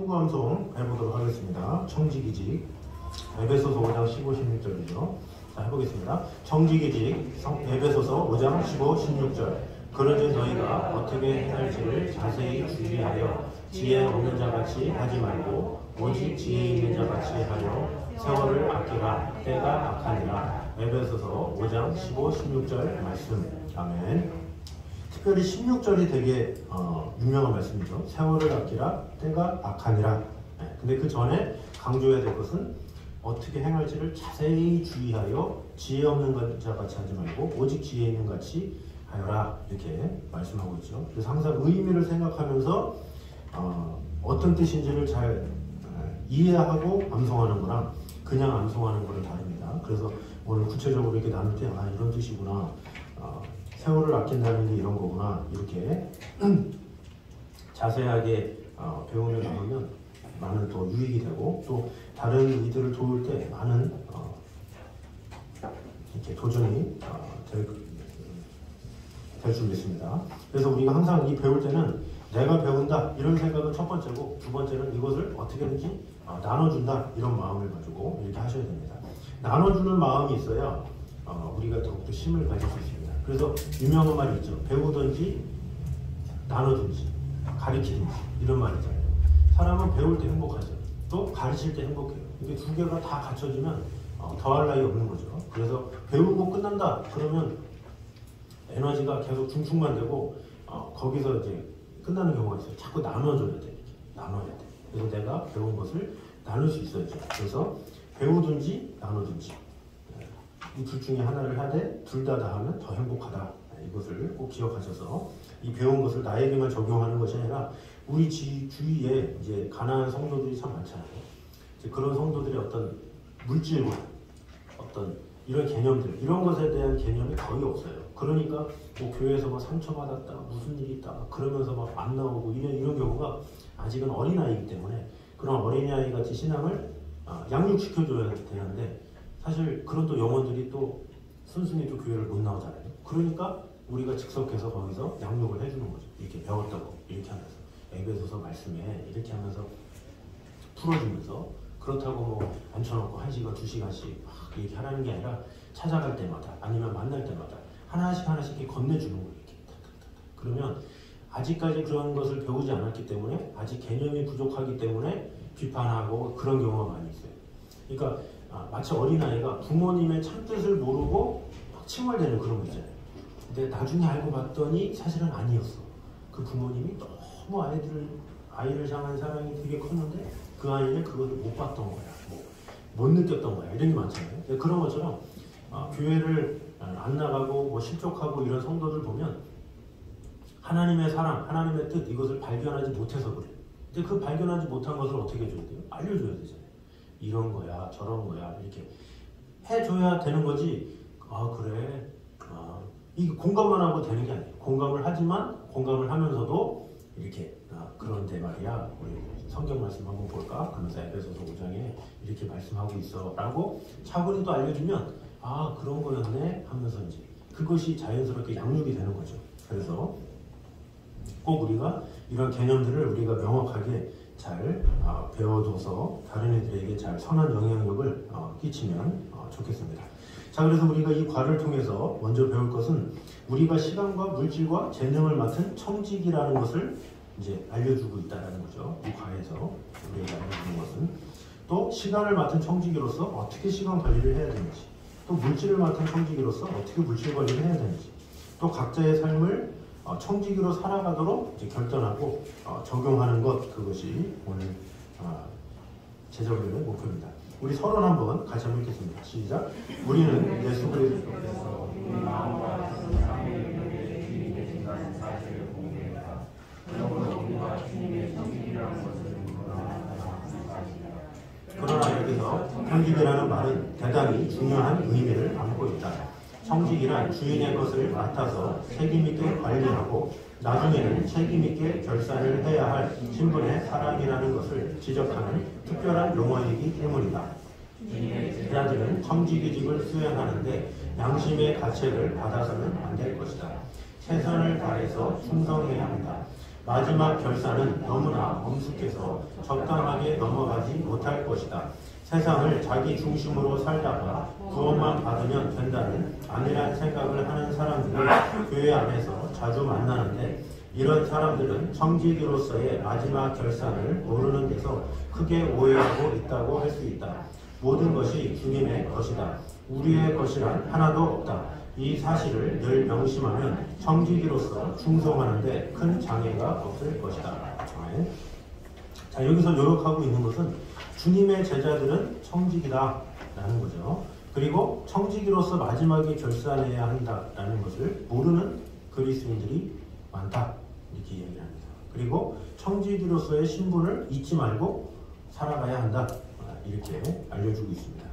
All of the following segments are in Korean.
후감송 해보도록 하겠습니다. 청지기직 에베소서 5장 15, 16절이죠. 자, 해보겠습니다. 청지기직 에베소서 5장 15, 16절. 그러지 너희가 어떻게 행할지를 자세히 주의하여 지혜 없는 자같이 하지 말고 오직 지혜 있는 자같이 하여 세월을 아끼라. 때가 악하니라. 에베소서 5장 15, 16절 말씀. 아멘. 특별히 16절이 되게 유명한 말씀이죠. 세월을 아끼라. 때가 악하니라. 네, 근데 그 전에 강조해야 될 것은 어떻게 행할지를 자세히 주의하여 지혜 없는 자같이 하지 말고 오직 지혜 있는 같이 하여라. 이렇게 말씀하고 있죠. 그래서 항상 의미를 생각하면서 어떤 뜻인지를 잘 이해하고 암송하는 거랑 그냥 암송하는 거는 다릅니다. 그래서 오늘 구체적으로 이렇게 나눌 때 이런 뜻이구나. 세월을 아낀다는 게 이런 거구나. 이렇게 자세하게 배우며 나누면 많은 또 유익이 되고 또 다른 이들을 도울 때 많은 이렇게 도전이 될 수 있습니다. 그래서 우리가 항상 이 배울 때는 내가 배운다 이런 생각은 첫 번째고 두 번째는 이것을 어떻게든지 나눠준다 이런 마음을 가지고 이렇게 하셔야 됩니다. 나눠주는 마음이 있어야 우리가 더욱더 힘을 가질 수 있습니다. 그래서 유명한 말이 있죠. 배우든지 나눠든지 가르치든지 이런 말이 있잖아요. 사람은 배울 때 행복하죠. 또 가르칠 때 행복해요. 이게 두 개가 다 갖춰지면 더할 나위 없는 거죠. 그래서 배우고 끝난다 그러면 에너지가 계속 중충만 되고 거기서 이제 끝나는 경우가 있어요. 자꾸 나눠줘야 돼. 이렇게 나눠야 돼. 그래서 내가 배운 것을 나눌 수 있어야죠. 그래서 배우든지 나누든지 이 둘 중에 하나를 하되 둘 다 하면 더 행복하다. 이것을 꼭 기억하셔서 이 배운 것을 나에게만 적용하는 것이 아니라 우리 주위에 이제 가난한 성도들이 참 많잖아요. 이제 그런 성도들의 어떤 물질과 어떤 이런 개념들, 이런 것에 대한 개념이 거의 없어요. 그러니까 뭐 교회에서 뭐 상처받았다, 무슨 일이 있다, 그러면서 막 안 나오고 이런 경우가 아직은 어린아이이기 때문에 그런 어린아이 같이 신앙을 양육시켜줘야 되는데 사실 그런 또 영혼들이 또 순순히 또 교회를 못 나오잖아요. 그러니까 우리가 즉석해서 거기서 양육을 해주는 거죠. 이렇게 배웠다고 이렇게 하면서 에베소서 말씀에 이렇게 하면서 풀어주면서 그렇다고 뭐 앉혀놓고 1시간, 2시간씩 막 이렇게 하라는 게 아니라 찾아갈 때마다 아니면 만날 때마다 하나씩 이렇게 건네주는 거예요. 이렇게 그러면 아직까지 그런 것을 배우지 않았기 때문에 아직 개념이 부족하기 때문에 비판하고 그런 경우가 많이 있어요. 그러니까 마치 어린아이가 부모님의 참뜻을 모르고 막 칭얼대는 그런 거 있잖아요. 근데 나중에 알고 봤더니 사실은 아니었어. 그 부모님이 너무 아이를 향한 사랑이 되게 컸는데 그 아이는 그것을 못 봤던 거야. 못 느꼈던 거야. 이런 게 많잖아요. 그런 것처럼 교회를 안 나가고 뭐 실족하고 이런 성도들 보면 하나님의 사랑, 하나님의 뜻 이것을 발견하지 못해서 그래요. 근데 그 발견하지 못한 것을 어떻게 해줘야 돼요? 알려줘야 되잖아요. 이런 거야, 저런 거야 이렇게 해줘야 되는 거지. 그래. 이게 공감만 하고 되는 게 아니에요. 공감을 하지만 공감을 하면서도 이렇게 그런데 말이야 우리 성경 말씀 한번 볼까? 그러면서 에베소서 5장에 이렇게 말씀하고 있어 라고 차분히 또 알려주면 그런 거였네 하면서 이제 그것이 자연스럽게 양육이 되는 거죠. 그래서 꼭 우리가 이런 개념들을 우리가 명확하게 잘 배워둬서 다른 애들에게 잘 선한 영향력을 끼치면 좋겠습니다. 자, 그래서 우리가 이 과를 통해서 먼저 배울 것은 우리가 시간과 물질과 재능을 맡은 청직이라는 것을 이제 알려주고 있다는 거죠. 이 과에서 우리가 알려주는 것은 또 시간을 맡은 청지기로서 어떻게 시간 관리를 해야 되는지, 또 물질을 맡은 청지기로서 어떻게 물질 관리를 해야 되는지, 또 각자의 삶을 청지기로 살아가도록 이제 결단하고 적용하는 것, 그것이 오늘 제자훈련의 목표입니다. 우리 서론 한번 같이 한번 읽겠습니다. 시작. 우리는 예수 그리스도께서 우리 마음과 세상의 주님이 되신 사실을 공개했다. 그러므로 우리가 주님의 청지기라는 것을 그러나 여기서 청직이라는 말은 대단히 중요한 의미를 담고 있다. 청직이란 주인의 것을 맡아서 책임있게 관리하고 나중에는 책임있게 결산을 해야 할 신분의 사람이라는 것을 지적하는 특별한 용어이기 때문이다. 제자들은 청지기직을 수행하는데 양심의 가책을 받아서는 안 될 것이다. 최선을 다해서 충성해야 한다. 마지막 결산은 너무나 엄숙해서 적당하게 넘어가지 못할 것이다. 세상을 자기 중심으로 살다가 구원만 받으면 된다는 안일한 생각을 하는 사람들을 교회 안에서 자주 만나는데, 이런 사람들은 청지기로서의 마지막 결산을 모르는 데서 크게 오해하고 있다고 할 수 있다. 모든 것이 주님의 것이다. 우리의 것이란 하나도 없다. 이 사실을 늘 명심하면 청지기로서 충성하는데 큰 장애가 없을 것이다. 자, 여기서 요약하고 있는 것은 주님의 제자들은 청지기다 라는 거죠. 그리고 청지기로서 마지막에 결산해야 한다라는 것을 모르는 그리스도인들이 많다, 이렇게 이야기를 합니다. 그리고 청지기로서의 신분을 잊지 말고 살아가야 한다, 이렇게 알려주고 있습니다.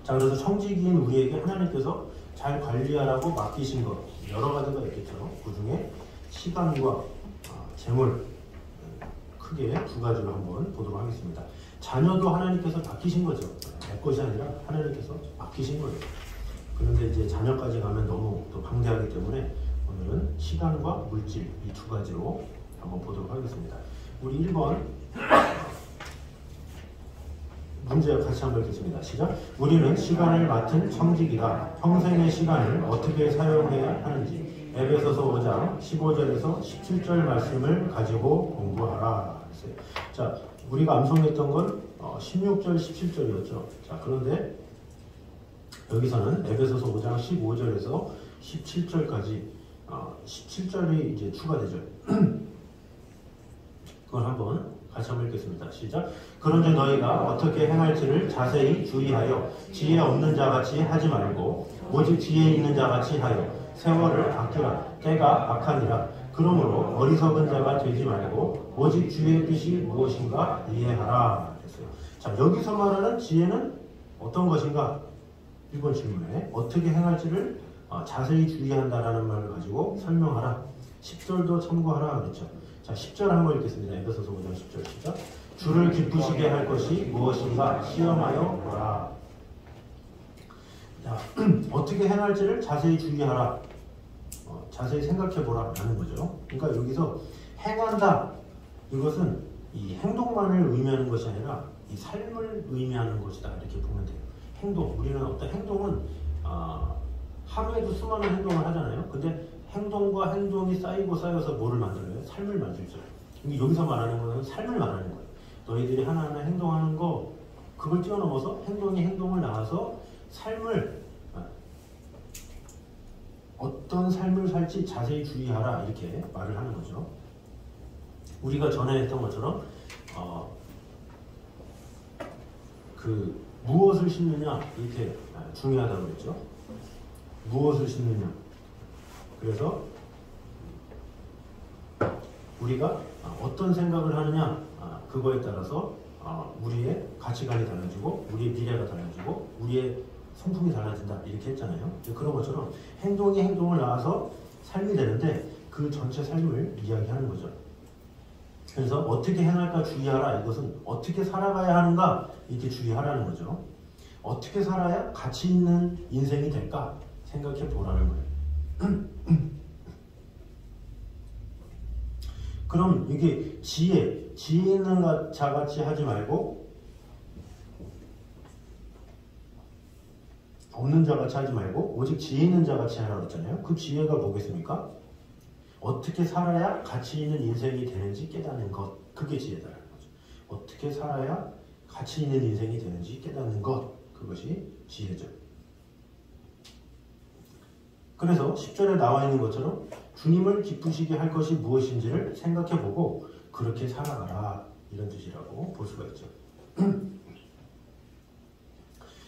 자, 그래서 청지기인 우리에게 하나님께서 잘 관리하라고 맡기신 것 여러 가지가 있겠죠. 그 중에 시간과 재물, 크게 두 가지로 한번 보도록 하겠습니다. 자녀도 하나님께서 맡기신 거죠. 내 것이 아니라 하나님께서 맡기신 거예요. 그런데 이제 자녀까지 가면 너무 또 방대하기 때문에 오늘은 시간과 물질, 이 두 가지로 한번 보도록 하겠습니다. 우리 1번 문제 같이 한번 읽겠습니다. 시작. 우리는 시간을 맡은 청지기다. 평생의 시간을 어떻게 사용해야 하는지 에베소서 5장 15절에서 17절 말씀을 가지고 공부하라. 자, 우리가 암송했던 건 16절, 17절이었죠. 자, 그런데 여기서는 에베소서 5장 15절에서 17절까지 17절이 이제 추가되죠. 그걸 한번 같이 한번 읽겠습니다. 시작. 그런즉 너희가 어떻게 행할지를 자세히 주의하여 지혜 없는 자같이 하지 말고 오직 지혜 있는 자같이 하여 세월을 아끼라. 때가 악하니라. 그러므로 어리석은 자가 되지 말고 오직 주의 뜻이 무엇인가 이해하라. 했어요. 자, 여기서 말하는 지혜는 어떤 것인가? 1번 질문에 어떻게 행할지를 자세히 주의한다라는 말을 가지고 설명하라. 10절도 참고하라 그랬죠. 자, 10절 한번 읽겠습니다. 에베소서 5장 10절 시작. 주를 기쁘시게 할 것이 무엇인가 시험하여 보라. 자, 어떻게 행할지를 자세히 주의하라. 자세히 생각해 보라 라는 거죠. 그러니까 여기서 행한다, 이것은 이 행동만을 의미하는 것이 아니라 이 삶을 의미하는 것이다, 이렇게 보면 돼요. 행동, 우리는 어떤 행동은 하루에도 수많은 행동을 하잖아요. 근데 행동과 행동이 쌓이고 쌓여서 뭐를 만들어요? 삶을 만들죠. 여기서 말하는 것은 삶을 말하는 거예요. 너희들이 하나하나 행동하는 거, 그걸 뛰어넘어서 행동이 행동을 나와서 삶을, 어떤 삶을 살지 자세히 주의하라, 이렇게 말을 하는 거죠. 우리가 전에 했던 것처럼 무엇을 심느냐, 이렇게 중요하다고 그랬죠. 무엇을 심느냐. 그래서 우리가 어떤 생각을 하느냐, 그거에 따라서 우리의 가치관이 달라지고 우리의 미래가 달라지고 우리의 성품이 달라진다, 이렇게 했잖아요. 그런 것처럼 행동이 행동을 낳아서 삶이 되는데 그 전체 삶을 이야기하는 거죠. 그래서 어떻게 행할까 주의하라, 이것은 어떻게 살아가야 하는가, 이렇게 주의하라는 거죠. 어떻게 살아야 가치 있는 인생이 될까 생각해 보라는 거예요. 그럼 이게 지혜 있는 자같이 하지 말고 없는 자같이 하지 말고 오직 지혜 있는 자같이 하라고 했잖아요. 그 지혜가 뭐겠습니까? 어떻게 살아야 가치 있는 인생이 되는지 깨닫는 것, 그게 지혜다라는 거죠. 어떻게 살아야 가치 있는 인생이 되는지 깨닫는 것, 그것이 지혜죠. 그래서 10절에 나와 있는 것처럼 주님을 기쁘시게 할 것이 무엇인지를 생각해보고 그렇게 살아가라, 이런 뜻이라고 볼 수가 있죠.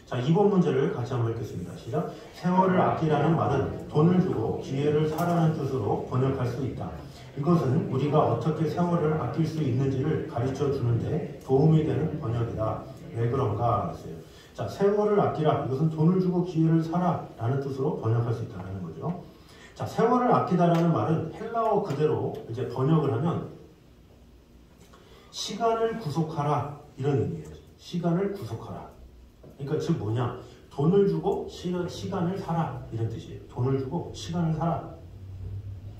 자, 2번 문제를 같이 한번 읽겠습니다. 시작. 세월을 아끼라는 말은 돈을 주고 기회를 사라는 뜻으로 번역할 수 있다. 이것은 우리가 어떻게 세월을 아낄 수 있는지를 가르쳐 주는데 도움이 되는 번역이다. 왜 그런가 했어요. 자, 세월을 아끼라, 이것은 돈을 주고 기회를 사라라는 뜻으로 번역할 수 있다는 거죠. 자, 세월을 아끼다라는 말은 헬라어 그대로 이제 번역을 하면 시간을 구속하라, 이런 의미예요. 시간을 구속하라. 그러니까 즉 뭐냐, 돈을 주고 시간을 사라, 이런 뜻이에요. 돈을 주고 시간을 사라.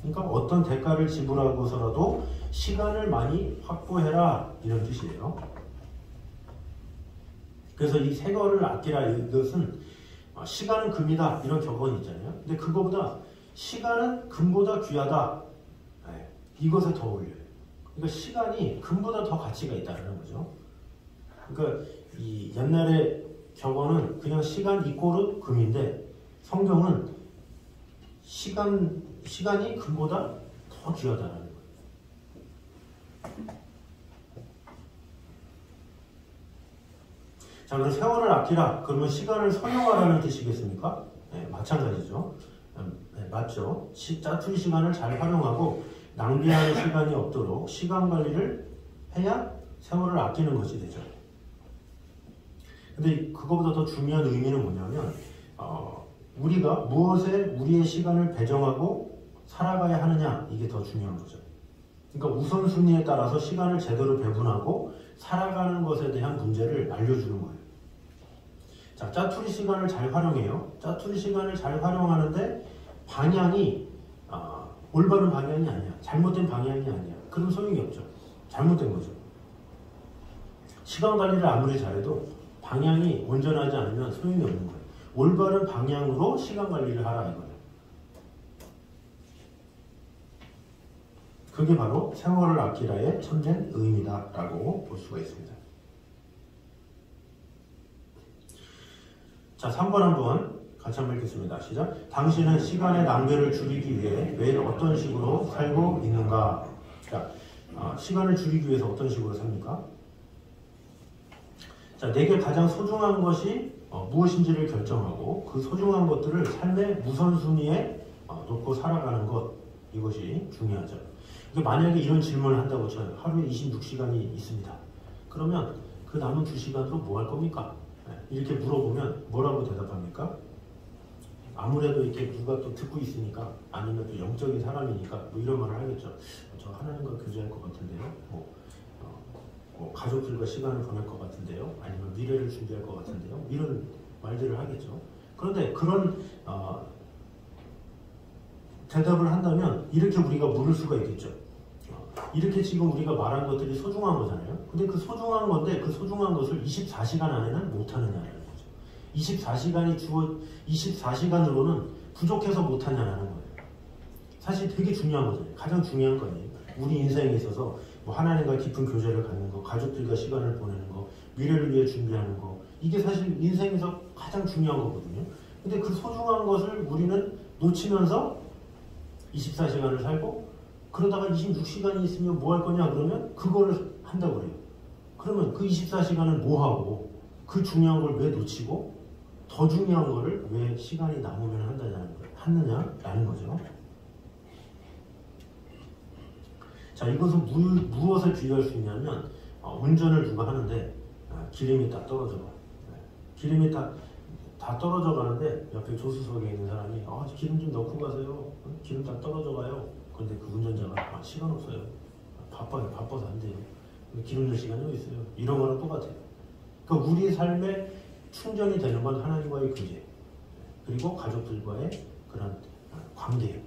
그러니까 어떤 대가를 지불하고서라도 시간을 많이 확보해라 이런 뜻이에요. 그래서 이 세월을 아끼라 이것은 시간은 금이다 이런 격언이 있잖아요. 근데 그거보다 시간은 금보다 귀하다. 네, 이것에 더 어울려요. 그러니까 시간이 금보다 더 가치가 있다는 거죠. 그러니까 이 옛날에 격언은 그냥 시간 이꼬르 금인데 성경은 시간이 금보다 더 귀하다는 거예요. 자, 그럼 세월을 아끼라. 그러면 시간을 선용하라는 뜻이겠습니까? 네, 마찬가지죠. 네, 맞죠. 짜투리 시간을 잘 활용하고 낭비하는 시간이 없도록 시간 관리를 해야 세월을 아끼는 것이 되죠. 근데 그거보다 더 중요한 의미는 뭐냐면 우리가 무엇에 우리의 시간을 배정하고 살아가야 하느냐 이게 더 중요한 거죠. 그러니까 우선순위에 따라서 시간을 제대로 배분하고 살아가는 것에 대한 문제를 알려주는 거예요. 자, 짜투리 시간을 잘 활용해요. 짜투리 시간을 잘 활용하는데 방향이 올바른 방향이 아니야. 잘못된 방향이 아니야. 그럼 소용이 없죠. 잘못된 거죠. 시간 관리를 아무리 잘해도 방향이 온전하지 않으면 소용이 없는 거예요. 올바른 방향으로 시간 관리를 하라 이거예요. 그게 바로 세월을 아끼라의 참된 의미다라고 볼 수가 있습니다. 자, 3번 한번 같이 한번 읽겠습니다. 시작. 당신은 시간의 낭비를 줄이기 위해 매일 어떤 식으로 살고 있는가? 자, 시간을 줄이기 위해서 어떤 식으로 삽니까? 자, 내게 가장 소중한 것이 무엇인지를 결정하고 그 소중한 것들을 삶의 우선순위에 놓고 살아가는 것, 이것이 중요하죠. 만약에 이런 질문을 한다고 쳐요. 하루에 26시간이 있습니다. 그러면 그 남은 2시간으로 뭐 할 겁니까? 이렇게 물어보면 뭐라고 대답합니까? 아무래도 이렇게 누가 또 듣고 있으니까 아니면 또 영적인 사람이니까 뭐 이런 말을 하겠죠. 저 하나님과 교제할 것 같은데요. 가족들과 시간을 보낼 것 같은데요. 아니면 미래를 준비할 것 같은데요. 이런 말들을 하겠죠. 그런데 그런 대답을 한다면 이렇게 우리가 물을 수가 있겠죠. 이렇게 지금 우리가 말한 것들이 소중한 거잖아요. 근데 그 소중한 건데 그 소중한 것을 24시간 안에는 못하느냐는 거죠. 24시간으로는 부족해서 못하냐는 거예요. 사실 되게 중요한 거잖아요. 가장 중요한 거예요. 우리 인생에 있어서 뭐 하나님과 깊은 교제를 갖는 거, 가족들과 시간을 보내는 거, 미래를 위해 준비하는 거, 이게 사실 인생에서 가장 중요한 거거든요. 근데 그 소중한 것을 우리는 놓치면서 24시간을 살고 그러다가 26시간이 있으면 뭐 할 거냐 그러면 그거를 한다고 그래요. 그러면 그 24시간을 뭐 하고 그 중요한 걸 왜 놓치고 더 중요한 거를 왜 시간이 남으면 하느냐라는 거죠. 자, 이것은 무엇을 비교할 수 있냐면 운전을 누가 하는데 기름이 다 떨어져요. 기름이 다 떨어져 가는데 옆에 조수석에 있는 사람이 기름 좀 넣고 가세요. 기름 다 떨어져 가요. 그런데 그 운전자가 시간 없어요. 바빠서 안 돼요. 기름 넣을 시간이 어디 있어요. 이런 거랑 똑같아요. 그러니까 우리 삶에 충전이 되는 건 하나님과의 교제, 그리고 가족들과의 그런 관계,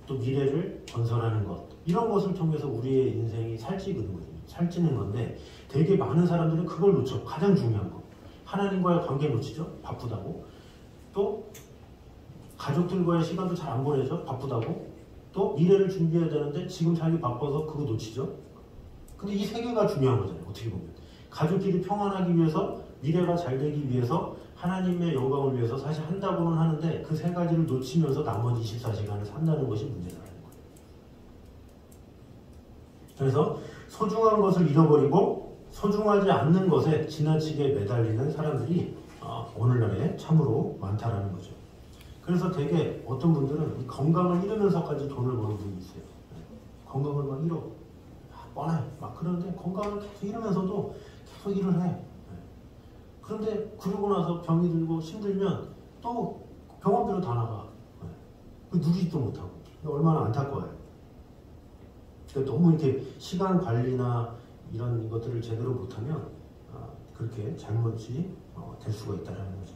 또 미래를 건설하는 것, 이런 것을 통해서 우리의 인생이 살찌는 건데 되게 많은 사람들은 그걸 놓쳐. 가장 중요한 거. 하나님과의 관계 놓치죠. 바쁘다고. 또 가족들과의 시간도 잘 안 보내죠. 바쁘다고. 또 미래를 준비해야 되는데 지금 자기 바빠서 그거 놓치죠. 근데 이 세 개가 중요한 거잖아요. 어떻게 보면. 가족끼리 평안하기 위해서, 미래가 잘 되기 위해서, 하나님의 영광을 위해서 사실 한다고는 하는데 그 세 가지를 놓치면서 나머지 24시간을 산다는 것이 문제라는 거예요. 그래서 소중한 것을 잃어버리고 소중하지 않는 것에 지나치게 매달리는 사람들이 오늘날에 참으로 많다라는 거죠. 그래서 되게 어떤 분들은 건강을 잃으면서까지 돈을 버는 분이 있어요. 건강을 막 잃어. 뻔해. 막 그러는데 건강을 계속 잃으면서도 계속 일을 해. 그런데 그러고 나서 병이 들고 힘들면 또 병원비로 다 나가. 누리지도 못하고. 얼마나 안타까워요. 그러니까 너무 이렇게 시간 관리나 이런 것들을 제대로 못하면 그렇게 잘못이 될 수가 있다는 거죠.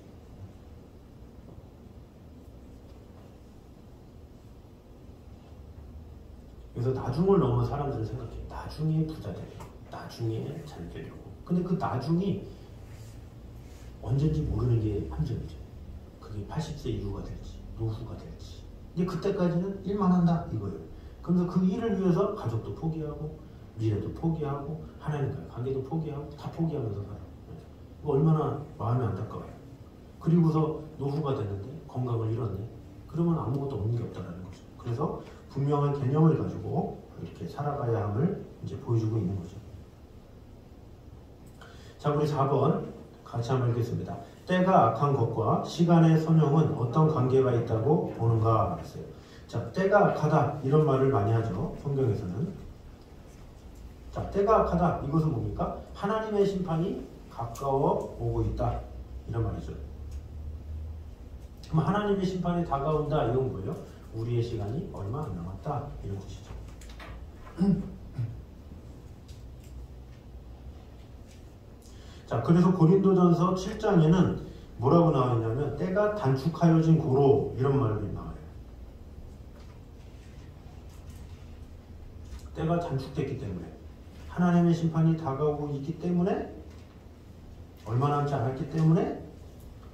그래서 나중을 너무 사람들은 생각해요. 나중에 부자 되려고, 나중에 잘 되려고. 근데 그 나중이 언젠지 모르는 게 함정이죠. 그게 80세 이후가 될지, 노후가 될지. 근데 그때까지는 일만 한다 이거예요. 그러면서 그 일을 위해서 가족도 포기하고, 미래도 포기하고, 하나님과의 관계도 포기하고, 다 포기하면서 살아요. 얼마나 마음이 안타까워요. 그리고서 노후가 되는데 건강을 잃었네. 그러면 아무것도 없는 게 없다라는 거죠. 그래서 분명한 개념을 가지고 이렇게 살아가야 함을 이제 보여주고 있는 거죠. 자, 우리 4번 같이 한번 읽겠습니다. 때가 악한 것과 시간의 선용은 어떤 관계가 있다고 보는가 했어요. 자, 때가 악하다 이런 말을 많이 하죠. 성경에서는. 자, 때가 악하다 이것은 뭡니까? 하나님의 심판이 가까워 오고 있다 이런 말이죠. 그럼 하나님의 심판이 다가온다 이건 뭐예요? 우리의 시간이 얼마 안 남았다 이런 뜻이죠. 자, 그래서 고린도전서 7장에는 뭐라고 나와 있냐면 때가 단축하여진 고로 이런 말이 나와요. 때가 단축됐기 때문에 하나님의 심판이 다가오고 있기 때문에 얼마 남지 않았기 때문에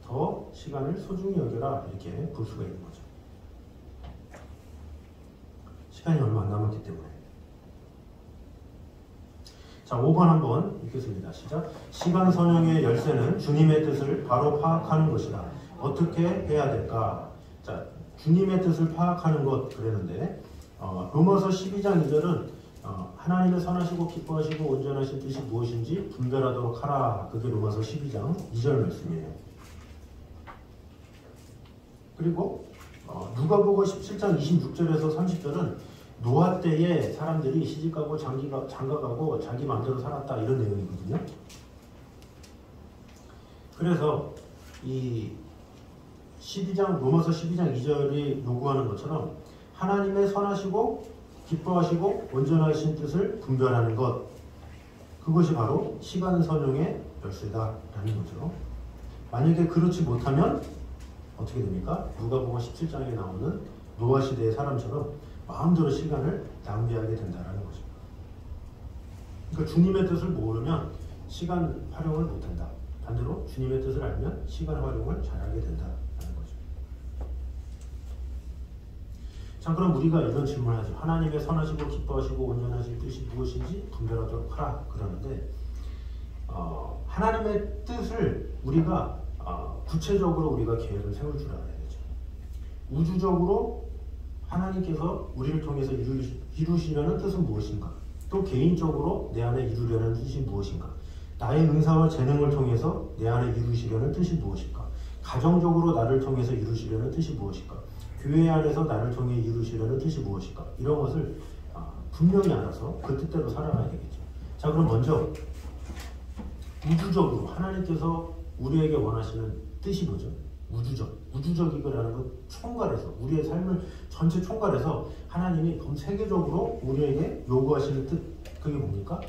더 시간을 소중히 여겨라 이렇게 볼 수가 있는 거죠. 시간이 얼마 안 남았기 때문에. 자, 5번 한번 읽겠습니다. 시작. 시간 선형의 열쇠는 주님의 뜻을 바로 파악하는 것이다. 어떻게 해야 될까? 자, 주님의 뜻을 파악하는 것 그랬는데 로마서 12장 2절은 하나님의 선하시고 기뻐하시고 온전하신 뜻이 무엇인지 분별하도록 하라. 그게 로마서 12장 2절 말씀이에요. 그리고 누가복음 17장 26절에서 30절은 노아 때에 사람들이 시집가고 장가가고 자기 마음대로 살았다 이런 내용이거든요. 그래서 이 로마서 12장 2절이 요구하는 것처럼 하나님의 선하시고 기뻐하시고 온전하신 뜻을 분별하는 것, 그것이 바로 시간 선용의 열쇠다라는 거죠. 만약에 그렇지 못하면 어떻게 됩니까? 누가복음 17장에 나오는 노아 시대의 사람처럼 마음대로 시간을 낭비하게 된다라는 거죠. 그러니까 주님의 뜻을 모르면 시간 활용을 못한다. 반대로 주님의 뜻을 알면 시간 활용을 잘하게 된다라는 거죠. 자, 그럼 우리가 이런 질문을 하죠. 하나님의 선하시고 기뻐하시고 온전하신 뜻이 무엇인지 분별하도록 하라 그러는데 하나님의 뜻을 우리가 구체적으로 우리가 계획을 세울 줄 알아야 되죠. 우주적으로 하나님께서 우리를 통해서 이루시려는 뜻은 무엇인가? 또 개인적으로 내 안에 이루려는 뜻이 무엇인가? 나의 은사와 재능을 통해서 내 안에 이루시려는 뜻이 무엇인가? 가정적으로 나를 통해서 이루시려는 뜻이 무엇인가? 교회 안에서 나를 통해 이루시려는 뜻이 무엇인가? 이런 것을 분명히 알아서 그 뜻대로 살아가야 되겠죠. 자, 그럼 먼저 우주적으로 하나님께서 우리에게 원하시는 뜻이 뭐죠? 우주적이라는 것 총괄해서 우리의 삶을 전체 총괄해서 하나님이 그럼 세계적으로 우리에게 요구하시는 뜻, 그게 뭡니까?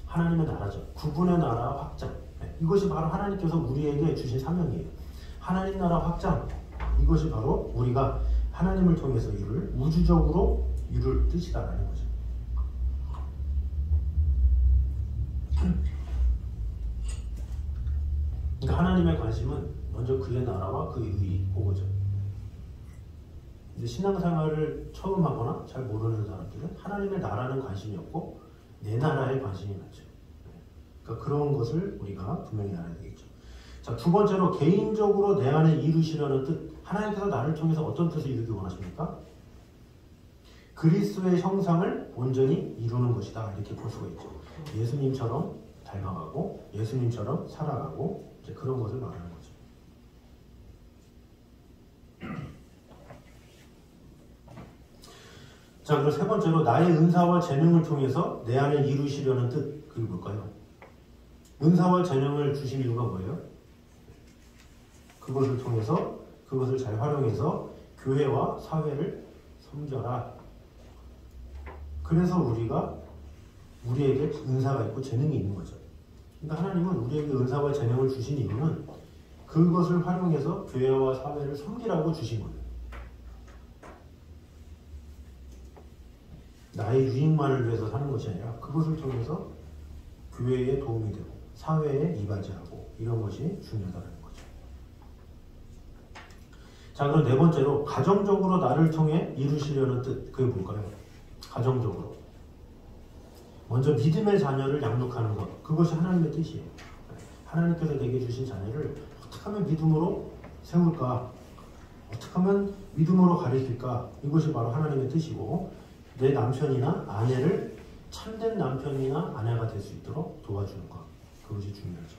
하나님의 나라죠. 구분의 나라 확장. 이것이 바로 하나님께서 우리에게 주신 사명이에요. 하나님 나라 확장, 이것이 바로 우리가 하나님을 통해서 우주적으로 이룰 뜻이다라는 거죠. 그러니까 하나님의 관심은 먼저 그의 나라와 그의 의의, 그거죠. 근데 신앙생활을 처음 하거나 잘 모르는 사람들은 하나님의 나라는 관심이 없고 내 나라에 관심이 많죠. 그러니까 그런 것을 우리가 분명히 알아야 되겠죠. 자, 두 번째로 개인적으로 내 안에 이루시려는 뜻. 하나님께서 나를 통해서 어떤 뜻을 이루기 원하십니까? 그리스도의 형상을 온전히 이루는 것이다. 이렇게 볼 수가 있죠. 예수님처럼 닮아가고 예수님처럼 살아가고 이제 그런 것을 말하는 거죠. 자, 그리고 세 번째로 나의 은사와 재능을 통해서 내 안에 이루시려는 뜻. 그게 뭘까요? 은사와 재능을 주신 이유가 뭐예요? 그것을 통해서 그것을 잘 활용해서 교회와 사회를 섬겨라. 그래서 우리에게 은사가 있고 재능이 있는 거죠. 그러니까 하나님은 우리에게 은사와 재능을 주신 이유는 그것을 활용해서 교회와 사회를 섬기라고 주신 거예요. 나의 유익만을 위해서 사는 것이 아니라 그것을 통해서 교회에 도움이 되고 사회에 이바지하고 이런 것이 중요하다는 거죠. 자, 그럼 네 번째로 가정적으로 나를 통해 이루시려는 뜻, 그게 뭘까요? 가정적으로. 먼저 믿음의 자녀를 양육하는 것, 그것이 하나님의 뜻이에요. 하나님께서 내게 주신 자녀를 어떻게 하면 믿음으로 세울까? 어떻게 하면 믿음으로 가리킬까? 이것이 바로 하나님의 뜻이고, 내 남편이나 아내를 참된 남편이나 아내가 될 수 있도록 도와주는 것, 그것이 중요하죠.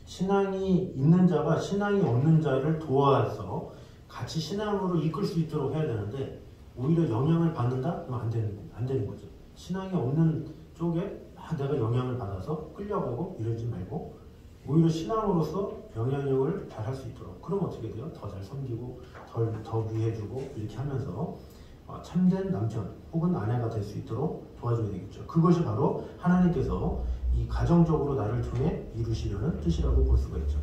신앙이 있는 자가 신앙이 없는 자를 도와서 같이 신앙으로 이끌 수 있도록 해야 되는데, 오히려 영향을 받는다? 그러면 안 되는 거죠. 신앙이 없는 쪽에 내가 영향을 받아서 끌려가고 이러지 말고, 오히려 신앙으로서 영향력을 잘 할 수 있도록. 그럼 어떻게 돼요? 더 잘 섬기고, 더 위해주고, 이렇게 하면서 참된 남편 혹은 아내가 될 수 있도록 도와줘야 되겠죠. 그것이 바로 하나님께서 이 가정적으로 나를 통해 이루시려는 뜻이라고 볼 수가 있죠.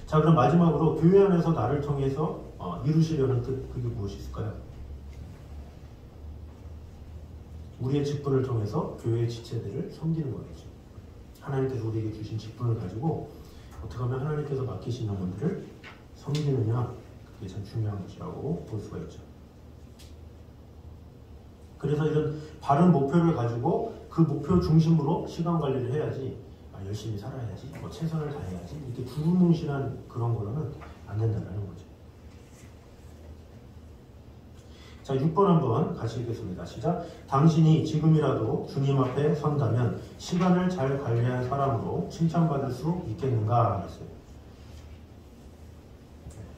자, 그럼 마지막으로 교회 안에서 나를 통해서 이루시려는 뜻, 그게 무엇이 있을까요? 우리의 직분을 통해서 교회의 지체들을 섬기는 거겠죠. 하나님께서 우리에게 주신 직분을 가지고 어떻게 하면 하나님께서 맡기신 영혼들을 섬기느냐, 그게 참 중요한 것이라고 볼 수가 있죠. 그래서 이런 바른 목표를 가지고 그 목표 중심으로 시간 관리를 해야지, 열심히 살아야지, 최선을 다해야지, 이렇게 두루뭉실한 그런 거로는 안 된다는 거죠. 자, 6번 한번 같이 읽겠습니다. 시작. 당신이 지금이라도 주님 앞에 선다면 시간을 잘 관리한 사람으로 칭찬받을 수 있겠는가? 그랬어요.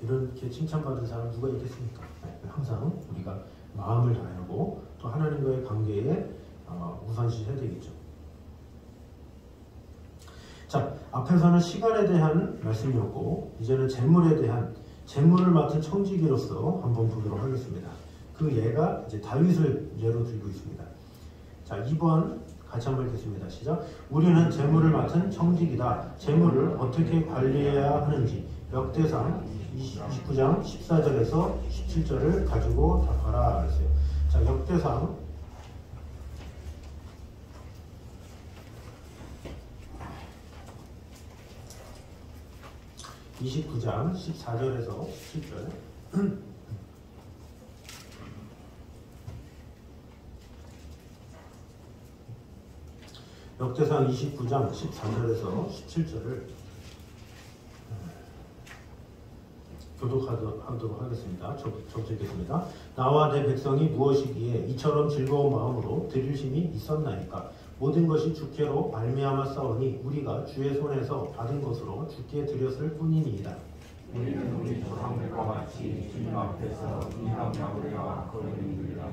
이렇게 칭찬받을 사람 누가 있겠습니까? 항상 우리가 마음을 다하고 또 하나님과의 관계에 우선시 해야 되겠죠. 자, 앞에서는 시간에 대한 말씀이었고, 이제는 재물에 대한, 재물을 맡은 청지기로서 한번 보도록 하겠습니다. 그 예가 이제 다윗을 예로 들고 있습니다. 자, 2번 같이 한번 읽겠습니다. 시작. 우리는 재물을 맡은 청지기다. 재물을 어떻게 관리해야 하는지 역대상 29장 14절에서 17절을 가지고 답하라 그랬어요. 자, 역대상 29장 14절에서 17절. 역대상 29장 14절에서 17절을 교독하도록 하겠습니다. 적겠습니다. 나와 내 백성이 무엇이기에 이처럼 즐거운 마음으로 드릴 힘이 있었나이까? 모든 것이 주께로 말미암아 싸우니 우리가 주의 손에서 받은 것으로 주께 드렸을 뿐이니이다. 우리는 우리 조상들과 같이 주님 앞에서 이함과 우리가 거듭이리라.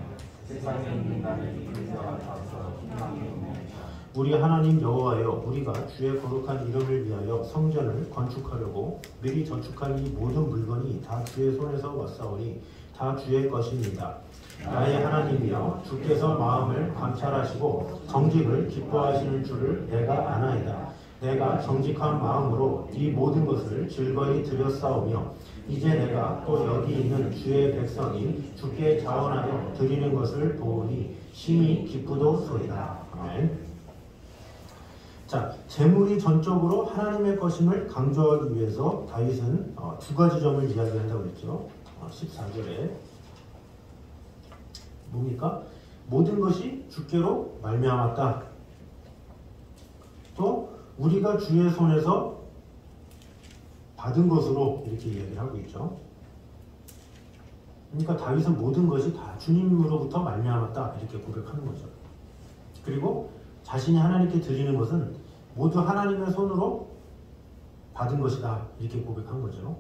세상에 있는 나를 이끌자 같아서 희망이 없네. 우리 하나님 여호와여, 우리가 주의 거룩한 이름을 위하여 성전을 건축하려고 미리 저축한 이 모든 물건이 다 주의 손에서 왔사오니 다 주의 것입니다. 나의 하나님이여, 주께서 마음을 감찰하시고 정직을 기뻐하시는 줄을 내가 아나이다. 내가 정직한 마음으로 이 모든 것을 즐거이 드렸사오며 이제 내가 또 여기 있는 주의 백성이 주께 자원하여 드리는 것을 보오니 심히 기쁘도소이다. 아멘. 자, 재물이 전적으로 하나님의 것임을 강조하기 위해서 다윗은 두 가지 점을 이야기한다고 했죠. 14절에 뭡니까? 모든 것이 주께로 말미암았다. 또 우리가 주의 손에서 받은 것으로 이렇게 이야기를 하고 있죠. 그러니까 다윗은 모든 것이 다 주님으로부터 말미암았다 이렇게 고백하는 거죠. 그리고 자신이 하나님께 드리는 것은 모두 하나님의 손으로 받은 것이다 이렇게 고백한 거죠.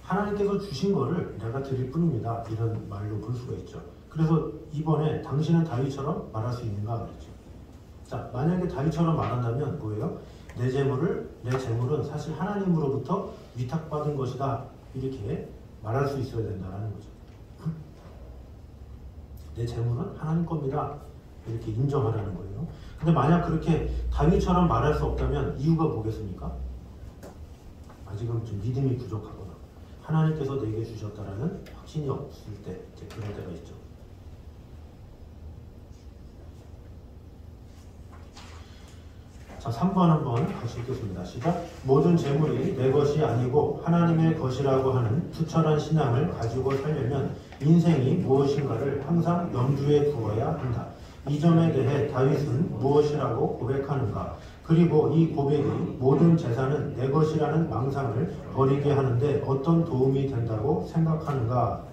하나님께서 주신 거를 내가 드릴 뿐입니다. 이런 말로 볼 수가 있죠. 그래서 이번에 당신은 다윗처럼 말할 수 있는가 그랬죠. 자, 만약에 다윗처럼 말한다면 뭐예요? 내 재물은 사실 하나님으로부터 위탁받은 것이다. 이렇게 말할 수 있어야 된다는 거죠. 내 재물은 하나님 겁니다. 이렇게 인정하라는 거예요. 근데 만약 그렇게 다윗처럼 말할 수 없다면 이유가 뭐겠습니까? 아직은 좀 믿음이 부족하거나 하나님께서 내게 주셨다라는 확신이 없을 때 이제 그럴 때가 있죠. 자, 3번 한번 같이 읽겠습니다. 시작. 모든 재물이 내 것이 아니고 하나님의 것이라고 하는 투철한 신앙을 가지고 살려면 인생이 무엇인가를 항상 염두에 두어야 한다. 이 점에 대해 다윗은 무엇이라고 고백하는가? 그리고 이 고백이 모든 재산은 내 것이라는 망상을 버리게 하는데 어떤 도움이 된다고 생각하는가?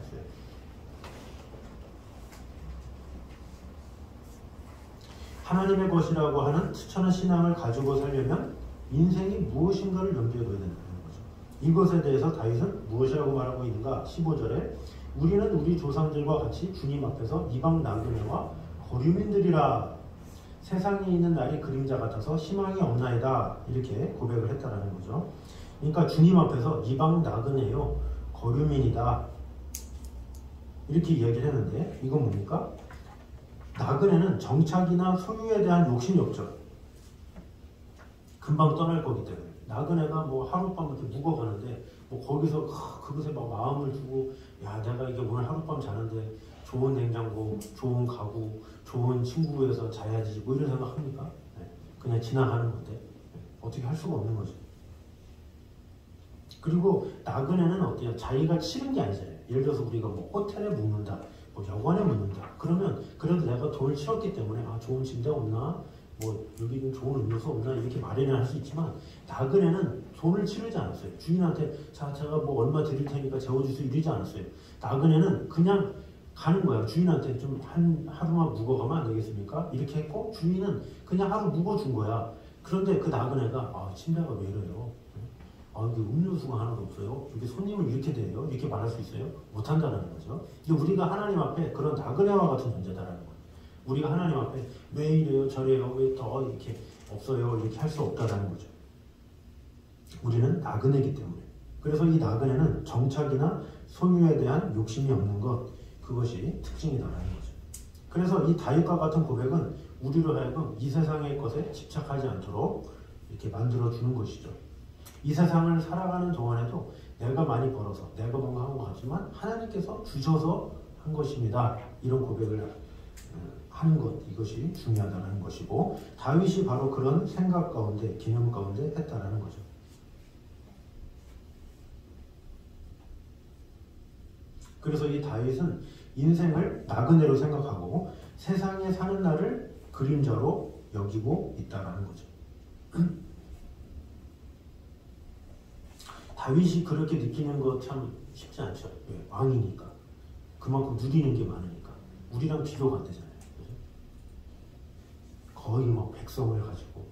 하나님의 것이라고 하는 투철한 신앙을 가지고 살려면 인생이 무엇인가를 염두에 둬야 된다는 거죠. 이것에 대해서 다윗은 무엇이라고 말하고 있는가? 15절에 우리는 우리 조상들과 같이 주님 앞에서 이방 나그네와 거류민들이라. 세상에 있는 날이 그림자 같아서 희망이 없나이다. 이렇게 고백을 했다라는 거죠. 그러니까 주님 앞에서 이방 나그네요, 거류민이다. 이렇게 이야기를 했는데 이건 뭡니까? 나그네는 정착이나 소유에 대한 욕심이 없죠. 금방 떠날 거기 때문에. 나그네가 뭐 하룻밤 이렇게 묵어가는데 뭐 거기서 그것에 막 마음을 두고 야 내가 이게 오늘 하룻밤 자는데 좋은 냉장고, 좋은 가구, 좋은 친구에서 자야지 뭐 이런 생각 합니까? 네. 그냥 지나가는 건데 네. 어떻게 할 수가 없는 거죠. 그리고 나그네는 어때요? 자기가 치른 게 아니잖아요. 예를 들어서 우리가 뭐 호텔에 묵는다, 뭐 여관에 묵는다. 그러면 그래도 내가 돈을 치렀기 때문에 아 좋은 침대 없나? 뭐 여기는 좋은 음료수 없나? 이렇게 마련을 할 수 있지만 나그네는 돈을 치르지 않았어요. 주인한테 자 제가 뭐 얼마 드릴 테니까 재워주세요 이러지 않았어요. 나그네는 그냥 가는 거야. 주인한테 좀 하루만 묵어가면 안 되겠습니까? 이렇게 했고 주인은 그냥 하루 묵어준 거야. 그런데 그 나그네가 아 침대가 왜 이래요? 아 이게 음료수가 하나도 없어요. 이게 손님을 이렇게 대해요? 이렇게 말할 수 있어요? 못한다는 거죠. 근데 우리가 하나님 앞에 그런 나그네와 같은 존재다라는 거예요. 우리가 하나님 앞에 왜 이래요? 저래요? 왜 더 이렇게 없어요? 이렇게 할 수 없다라는 거죠. 우리는 나그네이기 때문에. 그래서 이 나그네는 정착이나 소유에 대한 욕심이 없는 것, 그것이 특징이다라는 거죠. 그래서 이 다윗과 같은 고백은 우리로 하여금 이 세상의 것에 집착하지 않도록 이렇게 만들어주는 것이죠. 이 세상을 살아가는 동안에도 내가 많이 벌어서 내가 뭔가 한 것 같지만 하나님께서 주셔서 한 것입니다. 이런 고백을 하는 것, 이것이 중요하다는 것이고 다윗이 바로 그런 생각 가운데, 개념 가운데 했다라는 거죠. 그래서 이 다윗은 인생을 나그네로 생각하고 세상에 사는 날을 그림자로 여기고 있다라는 거죠. 다윗이 그렇게 느끼는 거 참 쉽지 않죠. 왜? 왕이니까. 그만큼 누리는 게 많으니까. 우리랑 비교가 안 되잖아요. 그죠? 거의 막 백성을 가지고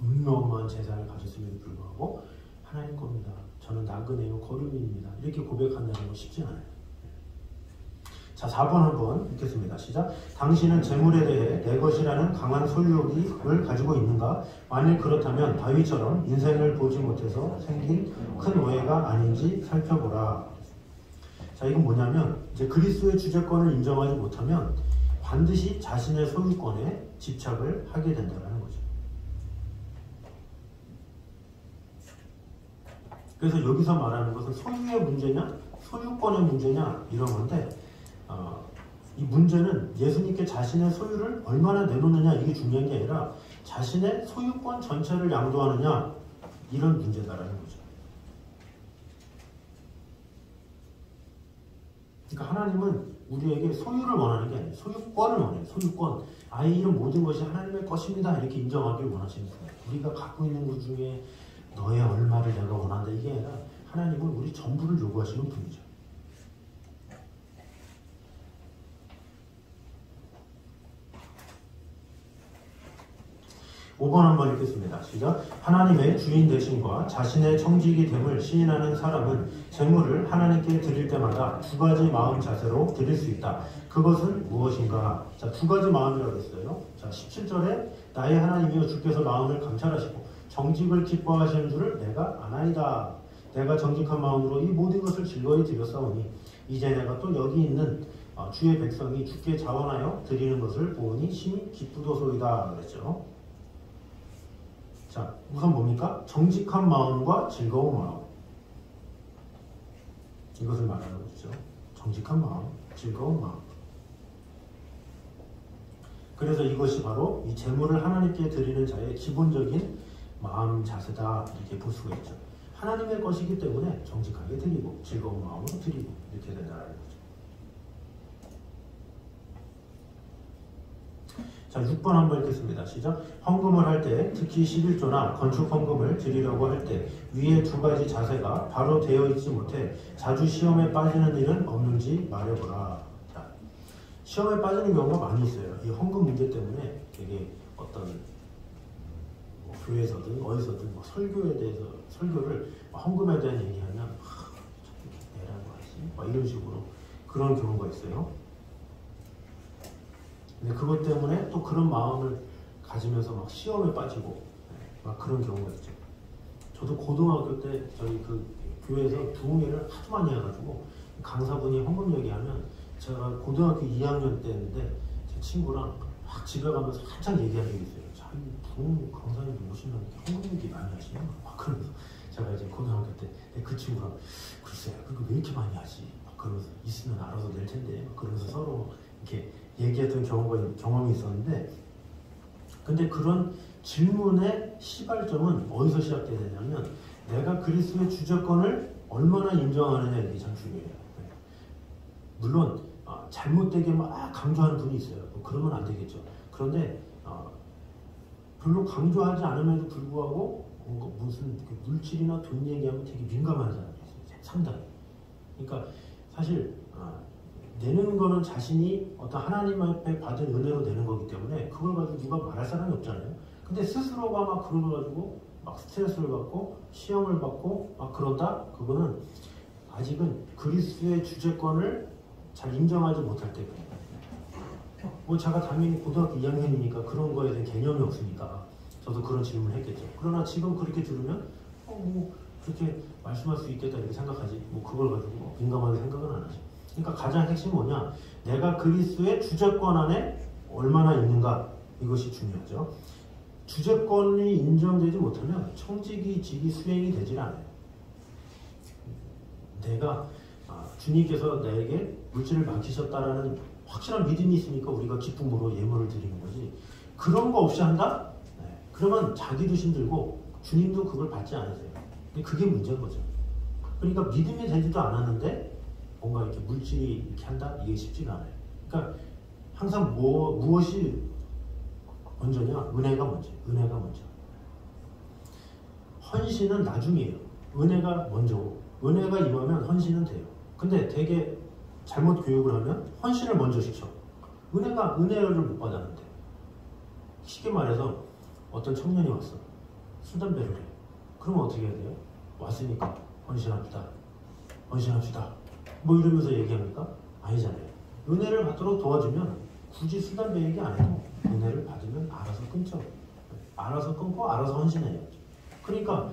어마어마한 재산을 가졌음에도 불구하고 하나님 겁니다. 저는 나그네요, 거류민입니다. 이렇게 고백한다는 건 쉽지 않아요. 자, 4번 한번 읽겠습니다. 시작. 당신은 재물에 대해 내 것이라는 강한 소유욕을 가지고 있는가? 만일 그렇다면 다윗처럼 인생을 보지 못해서 생긴 큰 오해가 아닌지 살펴보라. 자, 이건 뭐냐면 이제 그리스도의 주재권을 인정하지 못하면 반드시 자신의 소유권에 집착을 하게 된다는 거죠. 그래서 여기서 말하는 것은 소유의 문제냐, 소유권의 문제냐 이런 건데 이 문제는 예수님께 자신의 소유를 얼마나 내놓느냐 이게 중요한 게 아니라 자신의 소유권 전체를 양도하느냐 이런 문제다라는 거죠. 그러니까 하나님은 우리에게 소유를 원하는 게 아니에요. 소유권을 원해요. 소유권. 아예 이런 모든 것이 하나님의 것입니다. 이렇게 인정하길 원하시는 거예요. 우리가 갖고 있는 것 중에 너의 얼마를 내가 원한다 이게 아니라 하나님은 우리 전부를 요구하시는 분이죠. 5번 한번 읽겠습니다. 시작. 하나님의 주인 되심과 자신의 청지기 됨을 시인하는 사람은 재물을 하나님께 드릴 때마다 두 가지 마음 자세로 드릴 수 있다. 그것은 무엇인가? 자, 두 가지 마음이라고 했어요. 자, 17절에 나의 하나님이여 주께서 마음을 감찰하시고 정직을 기뻐하시는 줄을 내가 아나이다. 내가 정직한 마음으로 이 모든 것을 즐거이 드렸사오니 이제 내가 또 여기 있는 주의 백성이 주께 자원하여 드리는 것을 보니 심히 기쁘도소이다 그랬죠. 자, 우선 뭡니까? 정직한 마음과 즐거운 마음. 이것을 말하는 거죠. 정직한 마음, 즐거운 마음. 그래서 이것이 바로 이 제물을 하나님께 드리는 자의 기본적인 마음 자세다 이렇게 볼 수가 있죠. 하나님의 것이기 때문에 정직하게 드리고 즐거운 마음으로 드리고 이렇게 된다는 거죠. 자, 6번 한번 읽겠습니다. 시작. 헌금을 할 때, 특히 11조나 건축 헌금을 드리려고 할 때 위에 두 가지 자세가 바로 되어 있지 못해 자주 시험에 빠지는 일은 없는지 말해보라. 자, 시험에 빠지는 경우가 많이 있어요. 이 헌금 문제 때문에 되게 어떤 교회에서든 어디서든 설교에 대해서 설교를 헌금에 대한 얘기하면 내라고 하지 이런 식으로 그런 경우가 있어요. 근데 그것 때문에 또 그런 마음을 가지면서 막 시험에 빠지고 막 그런 경우가 있죠. 저도 고등학교 때 저희 그 교회에서 부흥회를 하도 많이 해가지고 강사분이 헌금 얘기하면 제가 고등학교 2학년 때인데 제 친구랑 막 집에 가면서 한참 얘기한 적이 있어요. 자기 부흥 강사님들 오시면 헌금 얘기 많이 하시냐? 막 그러면서 제가 이제 고등학교 때 그 친구랑 글쎄 그거 왜 이렇게 많이 하지? 막 그러면서 있으면 알아서 낼 텐데 막 그러면서 서로 이렇게 얘기했던 경험이 있었는데, 근데 그런 질문의 시발점은 어디서 시작돼야 되냐면 내가 그리스도의 주저권을 얼마나 인정하느냐 이게 참 중요해요. 물론 잘못되게 막 강조하는 분이 있어요. 그러면 안 되겠죠. 그런데 별로 강조하지 않음에도 불구하고 무슨 물질이나 돈 얘기하면 되게 민감한 사람이 있어요. 상당히. 그러니까 사실 내는 거는 자신이 어떤 하나님 앞에 받은 은혜로 내는 거기 때문에 그걸 가지고 누가 말할 사람이 없잖아요. 근데 스스로가 막 그걸 가지고 막 스트레스를 받고 시험을 받고 막 그런다? 그거는 아직은 그리스도의 주재권을 잘 인정하지 못할 때예요. 뭐 제가 당연히 고등학교 2학년이니까 그런 거에 대한 개념이 없으니까 저도 그런 질문을 했겠죠. 그러나 지금 그렇게 들으면 뭐 그렇게 말씀할 수 있겠다 이렇게 생각하지. 뭐 그걸 가지고 민감하게 생각은 안 하죠. 그러니까 가장 핵심이 뭐냐? 내가 그리스도의 주재권 안에 얼마나 있는가 이것이 중요하죠. 주재권이 인정되지 못하면 청지기 직이 수행이 되질 않아요. 내가 주님께서 나에게 물질을 맡기셨다라는 확실한 믿음이 있으니까 우리가 기쁨으로 예물을 드리는 거지. 그런 거 없이 한다? 네. 그러면 자기도 힘들고 주님도 그걸 받지 않으세요. 근데 그게 문제인 거죠. 그러니까 믿음이 되지도 않았는데 뭔가 이렇게 물질이 이렇게 한다? 이게 쉽지가 않아요. 그러니까 항상 무엇이 먼저냐? 은혜가 먼저. 은혜가 먼저. 헌신은 나중이에요. 은혜가 먼저고 은혜가 임하면 헌신은 돼요. 근데 되게 잘못 교육을 하면 헌신을 먼저 시켜. 은혜를 못 받았는데. 쉽게 말해서 어떤 청년이 왔어. 술, 담배를 해. 그러면 어떻게 해야 돼요? 왔으니까 헌신합시다. 헌신합시다. 뭐 이러면서 얘기합니까? 아니잖아요. 은혜를 받도록 도와주면 굳이 술, 담배 얘기 안 해도 은혜를 받으면 알아서 끊죠. 알아서 끊고 알아서 헌신해요. 그러니까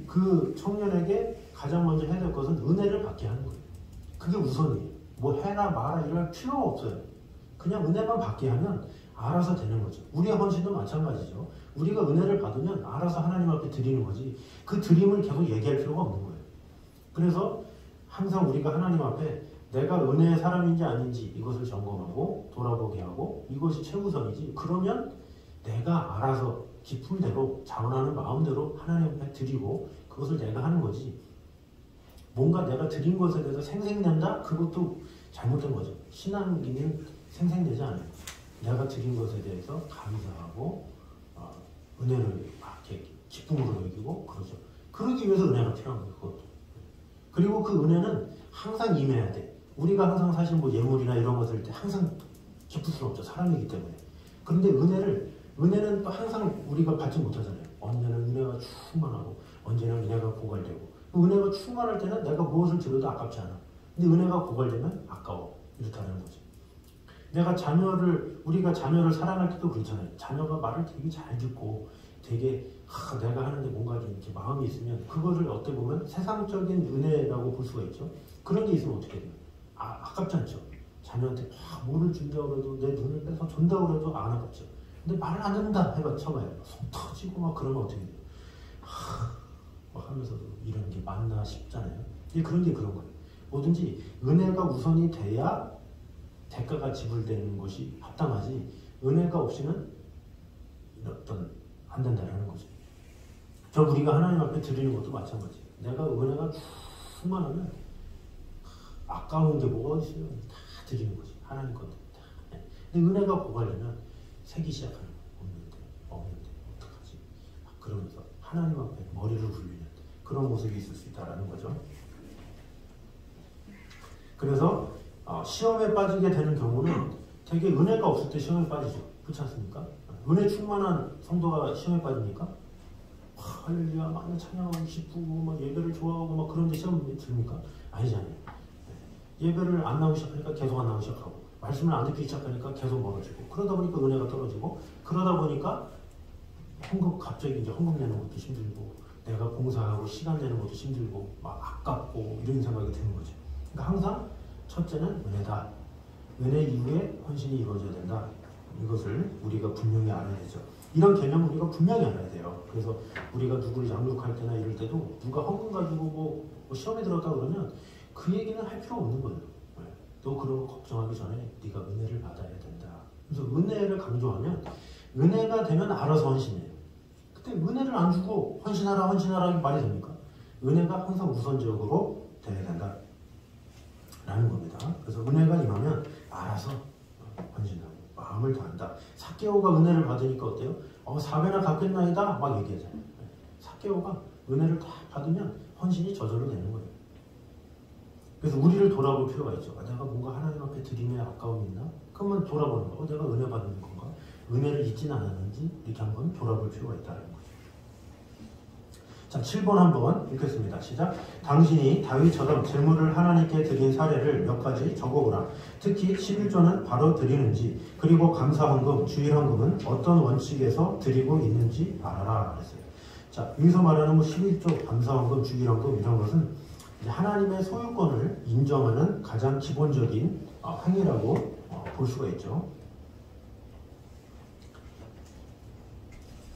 그 청년에게 가장 먼저 해야 될 것은 은혜를 받게 하는 거예요. 그게 우선이에요. 뭐 해라 마라 이럴 필요가 없어요. 그냥 은혜만 받게 하면 알아서 되는 거죠. 우리의 헌신도 마찬가지죠. 우리가 은혜를 받으면 알아서 하나님 앞에 드리는 거지 그 드림을 계속 얘기할 필요가 없는 거예요. 그래서 항상 우리가 하나님 앞에 내가 은혜의 사람인지 아닌지 이것을 점검하고 돌아보게 하고 이것이 최우선이지. 그러면 내가 알아서 기쁨대로 자원하는 마음대로 하나님 앞에 드리고 그것을 내가 하는 거지. 뭔가 내가 드린 것에 대해서 생색낸다? 그것도 잘못된 거죠. 신앙인은 생색내지 않아요. 내가 드린 것에 대해서 감사하고 은혜를 이렇게 기쁨으로 여기고 그러죠. 그러기 위해서 은혜가 필요한 거예요. 그것도. 그리고 그 은혜는 항상 임해야 돼. 우리가 항상 사실 뭐 예물이나 이런 것을 때 항상 기쁠 수는 없죠. 사람이기 때문에. 그런데 은혜는 또 항상 우리가 받지 못하잖아요. 언제나 은혜가 충만하고 언제나 은혜가 고갈되고 은혜가 충만할 때는 내가 무엇을 드려도 아깝지 않아. 근데 은혜가 고갈되면 아까워. 이렇다는 거죠. 우리가 자녀를 사랑할 때도 그렇잖아요. 자녀가 말을 되게 잘 듣고 되게 내가 하는데 뭔가 좀 이렇게 마음이 있으면 그것을 어떻게 보면 세상적인 은혜라고 볼 수가 있죠. 그런 게 있으면 어떻게 돼요? 아깝지 않죠. 자녀한테 막 뭐를 준다고 해도 내 눈을 빼서 준다고 해도 안 하겠죠. 근데 말을 안 듣는다 해봐 쳐봐요. 속 터지고 막 그러면 어떻게 돼요? 막 하면서도 이런 게 맞나 싶잖아요. 그런 게 그런 거예요. 뭐든지 은혜가 우선이 돼야 대가가 지불되는 것이 합당하지, 은혜가 없이는 어떤 안 된다라는 거죠. 저 우리가 하나님 앞에 드리는 것도 마찬가지예요. 내가 은혜가 충만하면 아까운 게 뭐가 있어요? 다 드리는 거지. 하나님 것도 다. 근데 은혜가 고갈되면 새기 시작하는 거예요. 없는데 어떡하지? 그러면서 하나님 앞에 머리를 굴리는 그런 모습이 있을 수 있다는 거죠. 그래서 시험에 빠지게 되는 경우는 되게 은혜가 없을 때 시험에 빠지죠. 그렇지 않습니까? 은혜 충만한 성도가 시험에 빠지니까 할렐루야 막 찬양하고 싶고 막 예배를 좋아하고 막 그런데 시험이 듭니까? 아니잖아요. 예배를 안 나오기 시작하니까 계속 안 나오기 시작하고 말씀을 안 듣기 시작하니까 계속 멀어지고 그러다 보니까 은혜가 떨어지고 그러다 보니까 갑자기 이제 헌금 내는 것도 힘들고 내가 봉사하고 시간 내는 것도 힘들고 막 아깝고 이런 생각이 드는 거죠. 그러니까 항상 첫째는 은혜다. 은혜 이후에 헌신이 이루어져야 된다. 이것을 우리가 분명히 알아야 되죠. 이런 개념을 우리가 분명히 알아야 돼요. 그래서 우리가 누구를 양육할 때나 이럴 때도 누가 헌금 가지고 뭐 시험에 들었다 그러면 그 얘기는 할 필요 없는 거예요. 너 그런 거 걱정하기 전에 네가 은혜를 받아야 된다. 그래서 은혜를 강조하면 은혜가 되면 알아서 헌신해요. 그때 은혜를 안 주고 헌신하라 헌신하라 말이 됩니까? 은혜가 항상 우선적으로 돼야 된다 라는 겁니다. 그래서 은혜가 임하면 알아서 헌신하고 마음을 다한다. 삭개오가 은혜를 받으니까 어때요? 4배나 갚겠나이다 막 얘기하잖아요. 삭개오가 은혜를 다 받으면 헌신이 저절로 되는 거예요. 그래서 우리를 돌아볼 필요가 있죠. 내가 뭔가 하나님 앞에 드림에 아까움이 있나? 그러면 돌아보는 거. 내가 은혜 받는 건가? 은혜를 잊진 않았는지 이렇게 한번 돌아볼 필요가 있다는 거죠. 자, 7번 한번 읽겠습니다. 시작. 당신이 다윗처럼 재물을 하나님께 드린 사례를 몇 가지 적어보라. 특히 11조는 바로 드리는지 그리고 감사헌금, 주일헌금은 어떤 원칙에서 드리고 있는지 알아라 그랬어요. 자, 여기서 말하는 11조, 감사헌금, 주일헌금 이런 것은 하나님의 소유권을 인정하는 가장 기본적인 행위라고 볼 수가 있죠.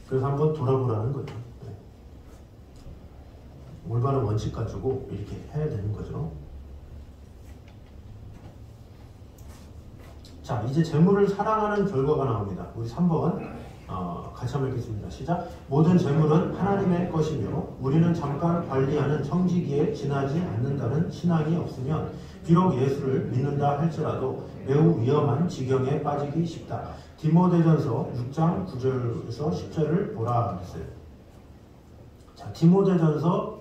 그래서 한번 돌아보라는 거죠. 올바른 원칙 가지고 이렇게 해야 되는 거죠. 자, 이제 재물을 사랑하는 결과가 나옵니다. 우리 3번 같이 한번 읽겠습니다. 시작. 모든 재물은 하나님의 것이며 우리는 잠깐 관리하는 청지기에 지나지 않는다는 신앙이 없으면 비록 예수를 믿는다 할지라도 매우 위험한 지경에 빠지기 쉽다. 디모데전서 6장 9절에서 10절을 보라 했어요. 자, 디모데전서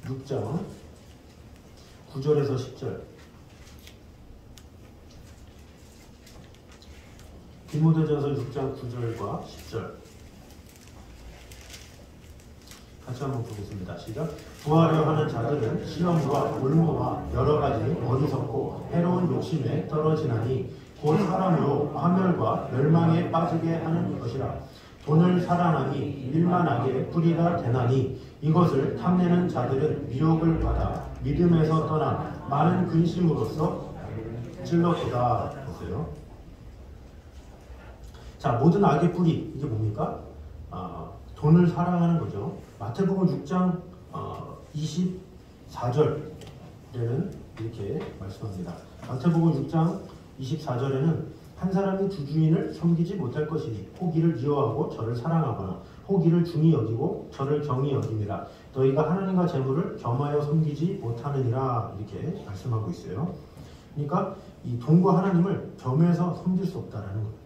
6장 9절에서 10절. 디모데전서 6장 9절과 10절 같이 한번 보겠습니다. 시작. 구하려 하는 자들은 시험과 올무와 여러 가지 어리석고 해로운 욕심에 떨어지나니 곧 사람으로 파멸과 멸망에 빠지게 하는 것이라. 돈을 사랑하니 밀만하게 뿌리가 되나니 이것을 탐내는 자들은 미혹을 받아 믿음에서 떠나 많은 근심으로써 찔렀도다 했어요. 자, 모든 악의 뿌리, 이게 뭡니까? 돈을 사랑하는 거죠. 마태복음 6장 24절에는 이렇게 말씀합니다. 마태복음 6장 24절에는 한 사람이 두 주인을 섬기지 못할 것이니 혹 이를 미워하고 저를 사랑하거나 혹 이를 중히 여기고 저를 경히 여김이라. 너희가 하나님과 재물을 겸하여 섬기지 못하느니라. 이렇게 말씀하고 있어요. 그러니까 이 돈과 하나님을 겸해서 섬길 수 없다라는 거예요.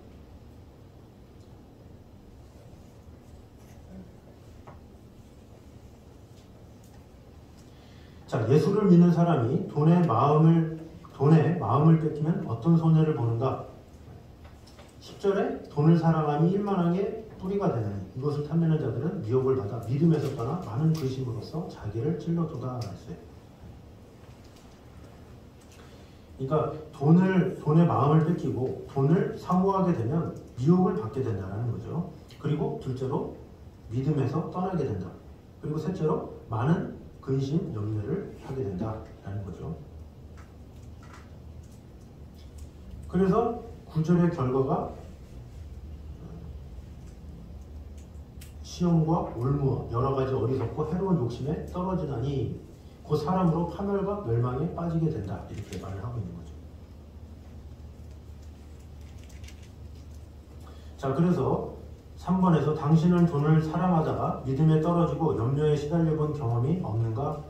자, 예수를 믿는 사람이 돈의 마음을 뺏기면 어떤 손해를 보는가? 10절에 돈을 사랑함이 일만하게 뿌리가 되나니 이것을 탐내는 자들은 미혹을 받아 믿음에서 떠나 많은 근심으로써 자기를 찔러도다 했어요. 그러니까 돈의 마음을 뺏기고 돈을 사모하게 되면 미혹을 받게 된다는 거죠. 그리고 둘째로 믿음에서 떠나게 된다. 그리고 셋째로 많은 근심, 염려를 하게 된다라는 거죠. 그래서 구절의 결과가 시험과 올무어 여러 가지 어리석고 해로운 욕심에 떨어지다니 그 사람으로 파멸과 멸망에 빠지게 된다. 이렇게 말을 하고 있는 거죠. 자, 그래서 3번에서 당신은 돈을 사랑하다가 믿음에 떨어지고 염려에 시달려 본 경험이 없는가?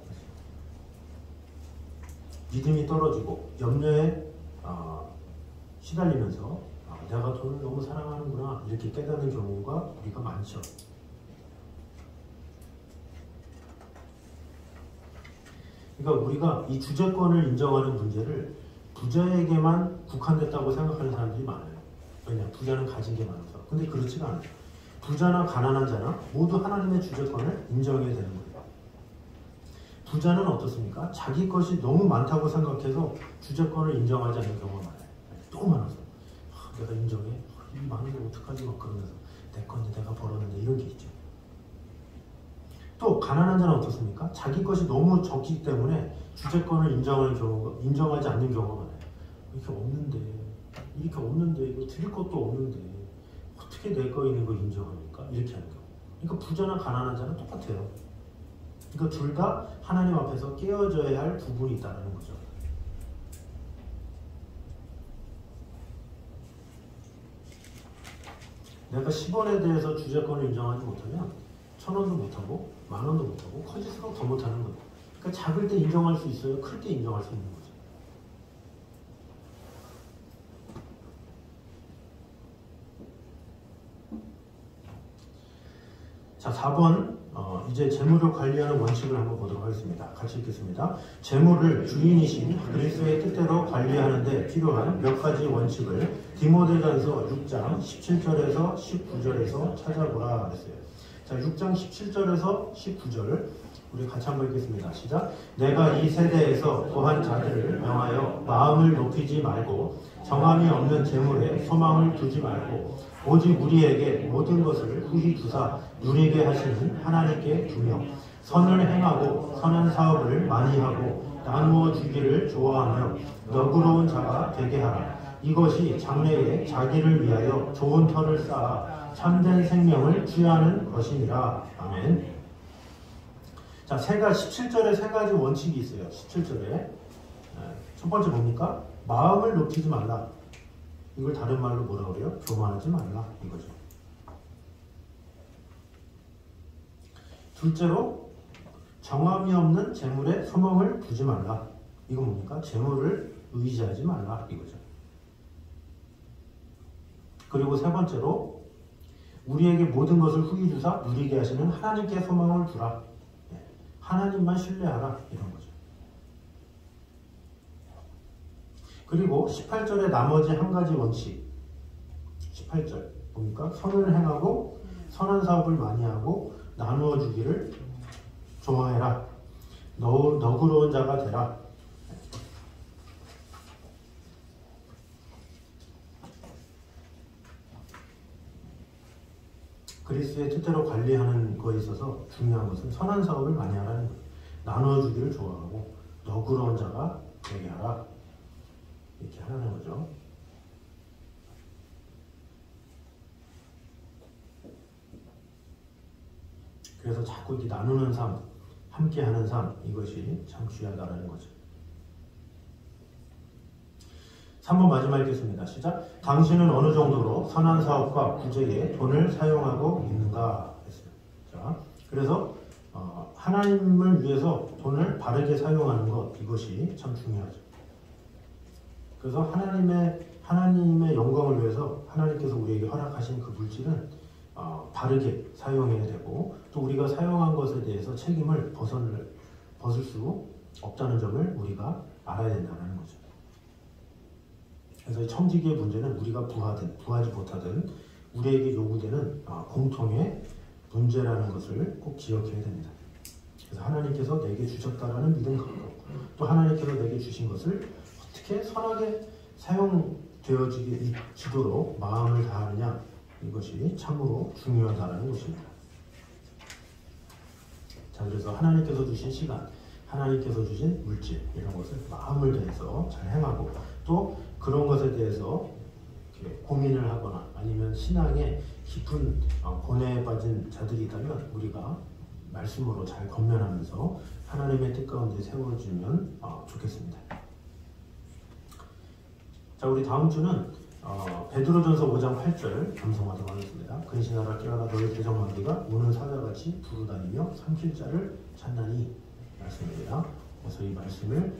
믿음이 떨어지고 염려에 시달리면서 내가 돈을 너무 사랑하는구나 이렇게 깨닫는 경우가 우리가 많죠. 그러니까 우리가 이 주제권을 인정하는 문제를 부자에게만 국한됐다고 생각하는 사람들이 많아요. 왜냐? 부자는 가진 게 많아서. 근데 그렇지가 않아요. 부자나 가난한 자나 모두 하나님의 주제권을 인정해야 되는 거예요. 부자는 어떻습니까? 자기 것이 너무 많다고 생각해서 주제권을 인정하지 않는 경우가 많아요. 너무 많아서 내가 인정해? 이 많은 걸 어떡하지? 막 그러면서 내 건데 내가 벌었는데 이런 게 있죠. 또 가난한 자는 어떻습니까? 자기 것이 너무 적기 때문에 주제권을 인정하지 않는 경우가 많아요. 이렇게 없는데 이거 드릴 것도 없는데 어떻게 내 거 있는 거 인정합니까? 이렇게 하는 경우. 그러니까 부자나 가난한 자는 똑같아요. 그러니까 둘 다 하나님 앞에서 깨어져야 할 부분이 있다는 거죠. 내가 10원에 대해서 주제권을 인정하지 못하면 1000원도 못하고 10,000원도 못하고 커질수록 더 못하는 거예요. 그러니까 작을 때 인정할 수 있어요. 클 때 인정할 수 있는 거죠. 자, 4번 이제 재물을 관리하는 원칙을 한번 보도록 하겠습니다. 같이 읽겠습니다. 재물을 주인이신 그리스도의 뜻대로 관리하는 데 필요한 몇 가지 원칙을 디모데전서 6장 17절에서 19절에서 찾아보라 그랬어요. 자, 6장 17절에서 19절 우리 같이 한번 읽겠습니다. 시작. 내가 이 세대에서 고한 자들을 명하여 마음을 높이지 말고 정함이 없는 재물에 소망을 두지 말고 오직 우리에게 모든 것을 후히 주사 누리게 하시는 하나님께 두며 선을 행하고 선한 사업을 많이 하고 나누어 주기를 좋아하며 너그러운 자가 되게 하라. 이것이 장래에 자기를 위하여 좋은 터를 쌓아 참된 생명을 취하는 것이니라. 아멘. 자, 17절에 세 가지 원칙이 있어요. 17절에 첫 번째 뭡니까? 마음을 높이지 말라. 이걸 다른 말로 뭐라 그래요? 교만하지 말라 이거죠. 둘째로 정함이 없는 재물에 소망을 두지 말라. 이거 뭡니까? 재물을 의지하지 말라 이거죠. 그리고 세 번째로 우리에게 모든 것을 후히 주사 누리게 하시는 하나님께 소망을 두라. 하나님만 신뢰하라 이런 거죠. 그리고 18절의 나머지 한 가지 원칙 18절 뭡니까? 선을 행하고 선한 사업을 많이 하고 나누어 주기를 좋아해라. 너그러운 자가 되라. 그리스도의 뜻대로 관리하는 거에 있어서 중요한 것은 선한 사업을 많이 하라는 거예요. 나누어 주기를 좋아하고 너그러운 자가 되게 하라. 이렇게 하라는 거죠. 그래서 자꾸 이렇게 나누는 삶, 함께하는 삶, 이것이 참 귀하다라는 거죠. 3번 마지막 읽겠습니다. 시작. 당신은 어느 정도로 선한 사업과 구제에 돈을 사용하고 있는가 했어요. 자, 그래서 하나님을 위해서 돈을 바르게 사용하는 것, 이것이 참 중요하죠. 그래서 하나님의 영광을 위해서 하나님께서 우리에게 허락하신 그 물질은 바르게 사용해야 되고, 또 우리가 사용한 것에 대해서 책임을 벗을 수 없다는 점을 우리가 알아야 된다는 거죠. 그래서 이 청지기의 문제는 우리가 부하든 부하지 못하든 우리에게 요구되는 공통의 문제라는 것을 꼭 기억해야 됩니다. 그래서 하나님께서 내게 주셨다라는 믿음 갖고, 또 하나님께서 내게 주신 것을 어떻게 선하게 사용되어지도록 마음을 다하느냐, 이것이 참으로 중요하다는 것입니다. 자, 그래서 하나님께서 주신 시간, 하나님께서 주신 물질, 이런 것을 마음을 다해서 잘 행하고 또 그런 것에 대해서 이렇게 고민을 하거나 아니면 신앙에 깊은 고뇌에 빠진 자들이 있다면 우리가 말씀으로 잘 건면하면서 하나님의 뜻 가운데 세워주면 좋겠습니다. 자, 우리 다음 주는 베드로전서 5장 8절 감상하도록 하겠습니다. 근신하라 깨어라 너희 대적마귀가 우는 사자같이 두루다니며 삼킬 자를 찾나니 말씀입니다. 그래서 이 말씀을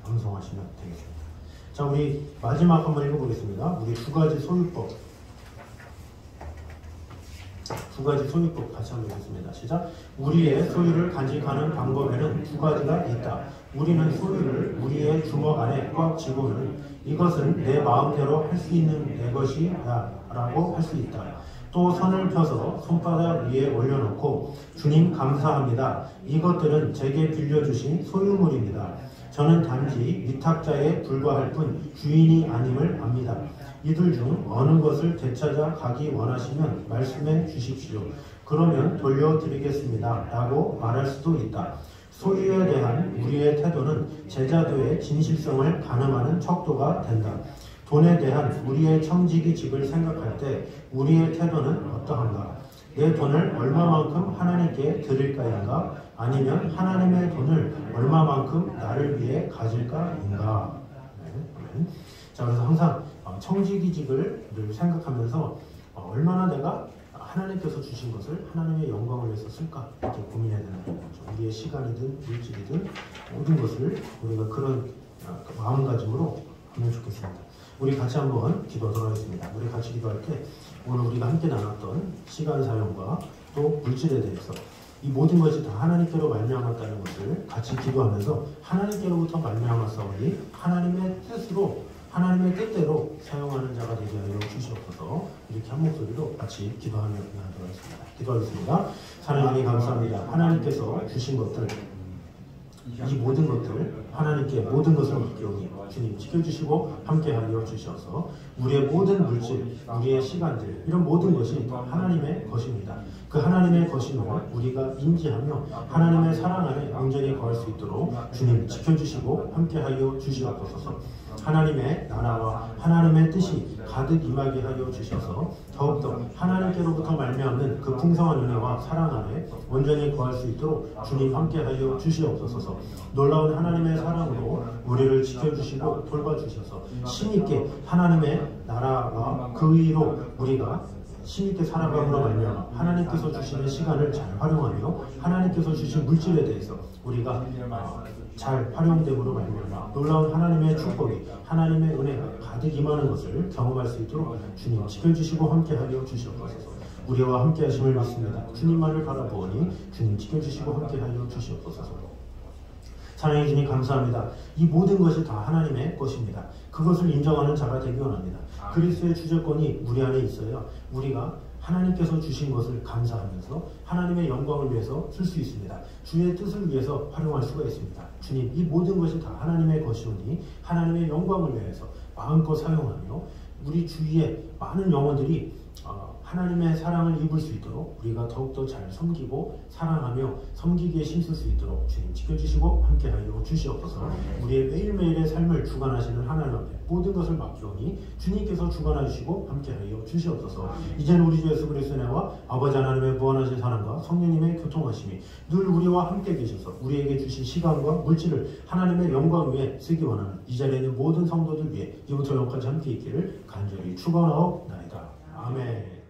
감상하시면 되겠습니다. 자, 우리 마지막 한번 읽어보겠습니다. 우리 두 가지 소유법 같이 한번 읽겠습니다. 시작. 우리의 소유를 간직하는 방법에는 두 가지가 있다. 우리는 소유를 우리의 주먹 안에 꽉 쥐고는 이것은 내 마음대로 할 수 있는 내 것이야 라고 할 수 있다. 또 선을 펴서 손바닥 위에 올려놓고 주님 감사합니다. 이것들은 제게 빌려주신 소유물입니다. 저는 단지 위탁자에 불과할 뿐 주인이 아님을 압니다. 이들 중 어느 것을 되찾아 가기 원하시면 말씀해 주십시오. 그러면 돌려드리겠습니다. 라고 말할 수도 있다. 소유에 대한 우리의 태도는 제자도의 진실성을 가늠하는 척도가 된다. 돈에 대한 우리의 청지기직을 생각할 때 우리의 태도는 어떠한가? 내 돈을 얼마만큼 하나님께 드릴까인가? 아니면 하나님의 돈을 얼마만큼 나를 위해 가질까인가? 네. 자, 그래서 항상 청지기직을 늘 생각하면서 얼마나 내가 하나님께서 주신 것을 하나님의 영광을 위해서 쓸까 이렇게 고민해야 되는 거죠. 우리의 시간이든 물질이든 모든 것을 우리가 그런 마음가짐으로 하면 좋겠습니다. 우리 같이 한번 기도하도록 하겠습니다. 우리 같이 기도할 때 오늘 우리가 함께 나눴던 시간 사용과 또 물질에 대해서 이 모든 것이 다 하나님께로 말미암았다는 것을 같이 기도하면서 하나님께로부터 말미암았사오니 하나님의 하나님의 뜻대로 사용하는 자가 되게 하여 주시옵소서. 이렇게 한 목소리로 같이 기도하며 나가도록 하겠습니다. 기도하겠습니다. 하나님 감사합니다. 하나님께서 주신 것들 이 모든 것들 하나님께 모든 것을 맡기오니 주님 지켜주시고 함께하여 주셔서 우리의 모든 물질, 우리의 시간들 이런 모든 것이 다 하나님의 것입니다. 그 하나님의 것임을 우리가 인지하며 하나님의 사랑 안에 온전히 거할 수 있도록 주님 지켜주시고 함께하여 주시옵소서. 하나님의 나라와 하나님의 뜻이 가득 임하게 하여 주셔서 더욱더 하나님께로부터 말미암는 그 풍성한 은혜와 사랑 안에 온전히 거할 수 있도록 주님 함께하여 주시옵소서. 놀라운 하나님의 사랑으로 우리를 지켜주시고 돌봐주셔서 힘있게 하나님의 나라와 그 의로 우리가 힘있게 살아감으로 말미암아 하나님께서 주시는 시간을 잘 활용하며 하나님께서 주신 물질에 대해서 우리가 잘 활용됨으로 말미암아 놀라운 하나님의 축복이 하나님의 은혜가 가득 임하는 것을 경험할 수 있도록 주님 지켜주시고 함께하여 주시옵소서. 우리와 함께하심을 믿습니다. 주님만을 바라보니 주님 지켜주시고 함께하여 주시옵소서. 사랑해 주님 감사합니다. 이 모든 것이 다 하나님의 것입니다. 그것을 인정하는 자가 되기 원합니다. 그리스도의 주재권이 우리 안에 있어야 우리가 하나님께서 주신 것을 감사하면서 하나님의 영광을 위해서 쓸 수 있습니다. 주의 뜻을 위해서 활용할 수가 있습니다. 주님, 이 모든 것이 다 하나님의 것이오니 하나님의 영광을 위해서 마음껏 사용하며 우리 주위에 많은 영혼들이 하나님의 사랑을 입을 수 있도록 우리가 더욱더 잘 섬기고 사랑하며 섬기기에 힘쓸 수 있도록 주님 지켜주시고 함께하여 주시옵소서. 우리의 매일매일의 삶을 주관하시는 하나님 앞에 모든 것을 맡기오니 주님께서 주관하시고 함께하여 주시옵소서. 이제는 우리 주 예수 그리스도의 은혜와 아버지 하나님의 무한하신 사랑과 성령님의 교통하심이 늘 우리와 함께 계셔서 우리에게 주신 시간과 물질을 하나님의 영광 위에 쓰기 원하는 이 자리에 있는 모든 성도들 위해 이부터 영까지 함께 있기를 간절히 축원하옵나이다. 아멘.